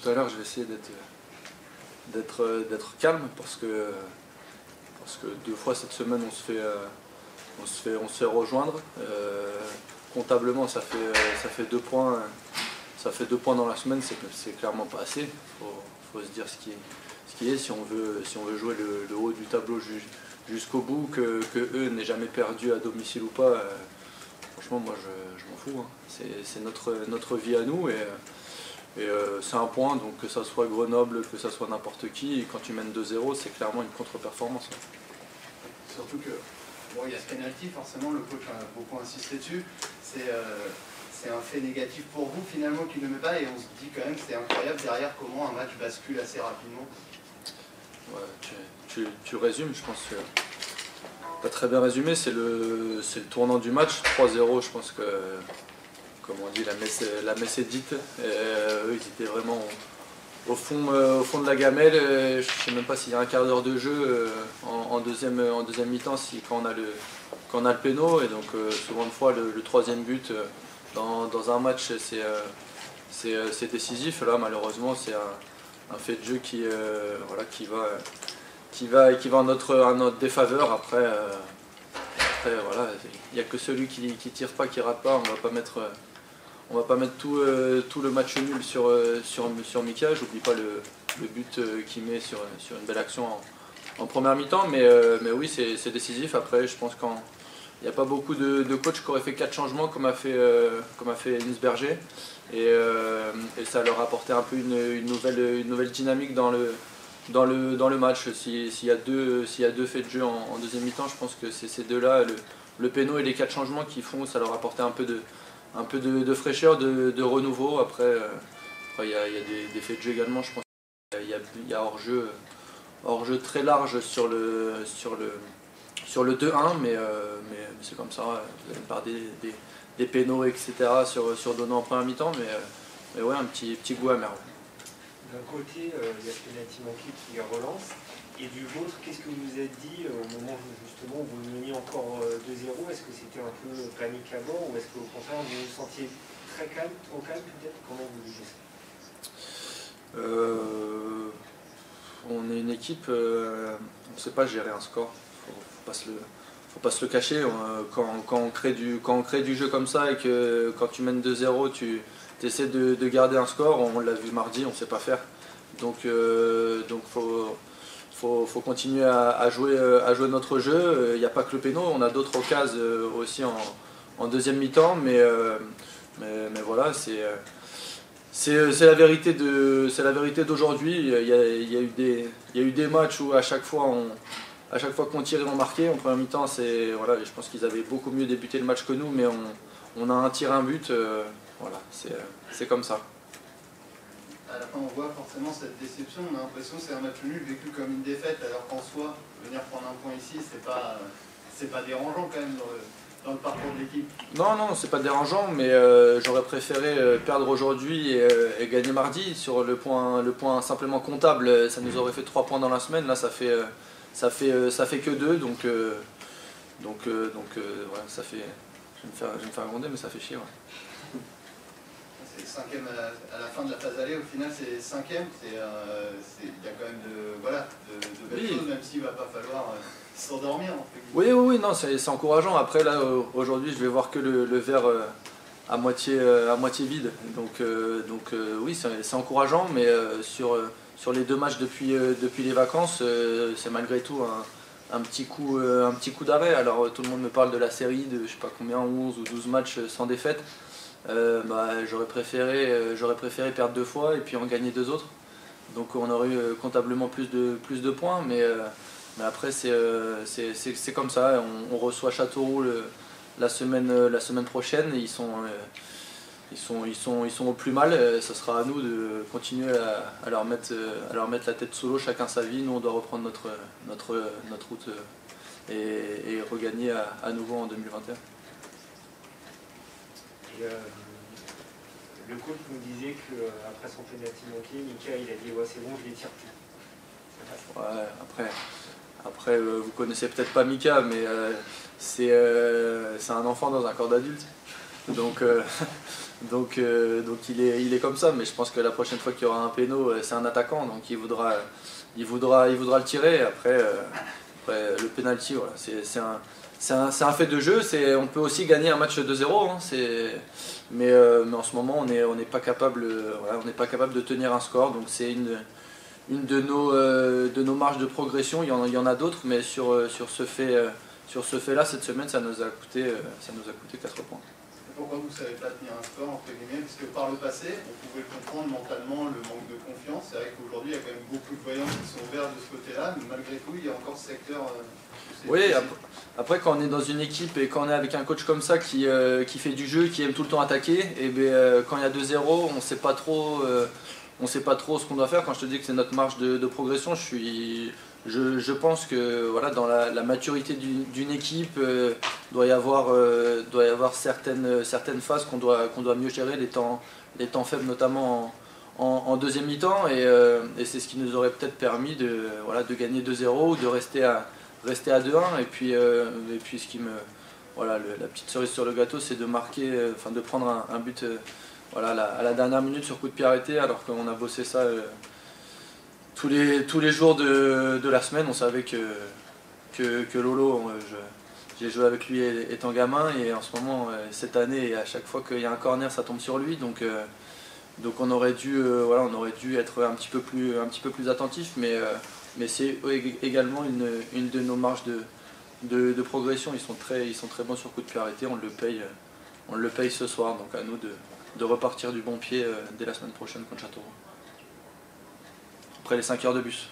tout à l'heure, je vais essayer d'être calme parce que deux fois cette semaine on se fait rejoindre. Comptablement ça fait 2 points. Ça fait 2 points dans la semaine, c'est clairement pas assez. Faut se dire ce qui est. Si on veut jouer le haut du tableau jusqu'au bout, que eux n'aient jamais perdu à domicile ou pas, franchement moi je m'en fous. Hein. C'est notre vie à nous et c'est un point, donc que ça soit Grenoble, que ça soit n'importe qui, et quand tu mènes 2-0, c'est clairement une contre-performance. Hein. Surtout que bon, il y a ce pénalty, forcément le coach a beaucoup insisté dessus. C'est un fait négatif pour vous finalement qu'il ne met pas, et on se dit quand même c'est incroyable derrière comment un match bascule assez rapidement. Ouais, tu résumes, je pense que tu as très bien résumé, c'est le tournant du match, 3-0, je pense que, comme on dit, la messe est dite. Eux ils étaient vraiment au fond de la gamelle. Je ne sais même pas s'il y a un quart d'heure de jeu en deuxième mi-temps quand on a le péno, et donc souvent de fois le troisième but dans un match c'est décisif. Là malheureusement c'est un fait de jeu qui va en notre défaveur. Après voilà, il n'y a que celui qui tire pas qui rate pas. On va pas mettre tout le match nul sur Mika. J'oublie pas le but qu'il met sur une belle action en première mi-temps, mais oui c'est décisif. Après je pense qu'il n'y a pas beaucoup de coachs qui auraient fait 4 changements comme a fait Inns Berger, et ça leur a apporté un peu une nouvelle dynamique dans le match. S'il y a deux faits de jeu en deuxième mi-temps, je pense que c'est ces deux-là, le péno et les 4 changements qui font, ça leur a apporté un peu de fraîcheur, de renouveau. Après il y a des faits de jeu également. Je pense qu'il y a hors-jeu très large sur le 2-1, mais c'est comme ça. Vous allez me parler des pénaux, etc. sur Dono en première mi-temps, mais ouais, un petit goût amer. D'un côté, il y a ce pénalty manqué qui relance, et du vôtre, qu'est-ce que vous vous êtes dit au moment justement où vous meniez encore 2-0? Est-ce que c'était un peu panique à bord, ou est-ce qu'au contraire vous vous sentiez très calme, trop calme peut-être? Comment vous jugez ça? On est une équipe, on ne sait pas gérer un score, faut pas se le cacher. Quand on crée du jeu comme ça et que quand tu mènes 2-0, tu essaies de garder un score. On l'a vu mardi, on ne sait pas faire. Donc faut continuer à jouer notre jeu. Il n'y a pas que le péno, on a d'autres occasions aussi en deuxième mi-temps, mais voilà, c'est la vérité d'aujourd'hui. Il y a eu des matchs où à chaque fois qu'on tirait, on marquait. En première mi-temps, voilà, je pense qu'ils avaient beaucoup mieux débuté le match que nous, mais on a un tir, un but. Voilà, c'est comme ça. À la fin, on voit forcément cette déception. On a l'impression que c'est un match nul vécu comme une défaite, alors qu'en soi, venir prendre un point ici, c'est pas dérangeant quand même dans le parcours de l'équipe. Non, c'est pas dérangeant, mais j'aurais préféré perdre aujourd'hui et gagner mardi. Sur le point simplement comptable, ça nous aurait fait 3 points dans la semaine. Là, ça fait que 2, donc ouais, ça fait. Je vais me faire gronder, mais ça fait chier. Ouais. C'est 5e à la fin de la phase aller, au final c'est 5e. Il y a quand même de belles choses, même s'il ne va pas falloir s'endormir. Oui, non, c'est encourageant. Après, là, aujourd'hui, je vais voir que le verre à moitié vide. Donc oui, c'est encourageant, mais sur les 2 matchs depuis les vacances, c'est malgré tout un petit coup d'arrêt. Alors tout le monde me parle de la série de je sais pas combien, 11 ou 12 matchs sans défaite. J'aurais préféré perdre 2 fois et puis en gagner 2 autres. Donc on aurait eu comptablement plus de points, mais après c'est comme ça. On reçoit Châteauroux la semaine prochaine, et ils sont au plus mal. Ce sera à nous de continuer à leur mettre la tête sous l'eau, chacun sa vie. Nous on doit reprendre notre route et regagner à nouveau en 2021. Le coach nous disait qu'après son pénalty manqué, Mika il a dit ouais, c'est bon, je les tire plus. Ouais, après vous connaissez peut-être pas Mika, mais c'est un enfant dans un corps d'adulte. Donc Donc il est comme ça, mais je pense que la prochaine fois qu'il y aura un péno, c'est un attaquant, donc il voudra le tirer. Après le penalty, voilà, c'est un fait de jeu. On peut aussi gagner un match 2-0, hein, mais en ce moment on n'est pas capable, voilà, on n'est pas capable de tenir un score. Donc c'est une de nos marges de progression. Il y en a d'autres, mais sur ce fait-là, cette semaine, ça nous a coûté 4 points. Pourquoi vous ne savez pas tenir un score, entre guillemets? Parce que par le passé, on pouvait comprendre mentalement le manque de confiance. C'est vrai qu'aujourd'hui, il y a quand même beaucoup de voyants qui sont ouverts de ce côté-là, mais malgré tout, il y a encore ce secteur. Oui, après, quand on est dans une équipe et quand on est avec un coach comme ça qui fait du jeu, qui aime tout le temps attaquer, et quand il y a 2-0, on ne sait pas trop ce qu'on doit faire. Quand je te dis que c'est notre marge de progression, je pense que voilà, dans la maturité d'une équipe, doit y avoir certaines phases qu'on doit mieux gérer, les temps faibles notamment en deuxième mi-temps, et c'est ce qui nous aurait peut-être permis de gagner 2-0 ou de rester à 2-1. Et puis la petite cerise sur le gâteau, c'est de marquer, de prendre un but à la dernière minute sur coup de pied arrêté, alors qu'on a bossé ça tous les jours de la semaine. On savait que Lolo, j'ai joué avec lui étant gamin, et en ce moment, cette année, à chaque fois qu'il y a un corner, ça tombe sur lui. Donc on aurait dû être un petit peu plus attentif, mais c'est également une de nos marges de progression. Ils sont très bons sur coup de pied arrêté, on le paye ce soir, donc à nous de repartir du bon pied dès la semaine prochaine contre Châteauroux. Après les 5 heures de bus.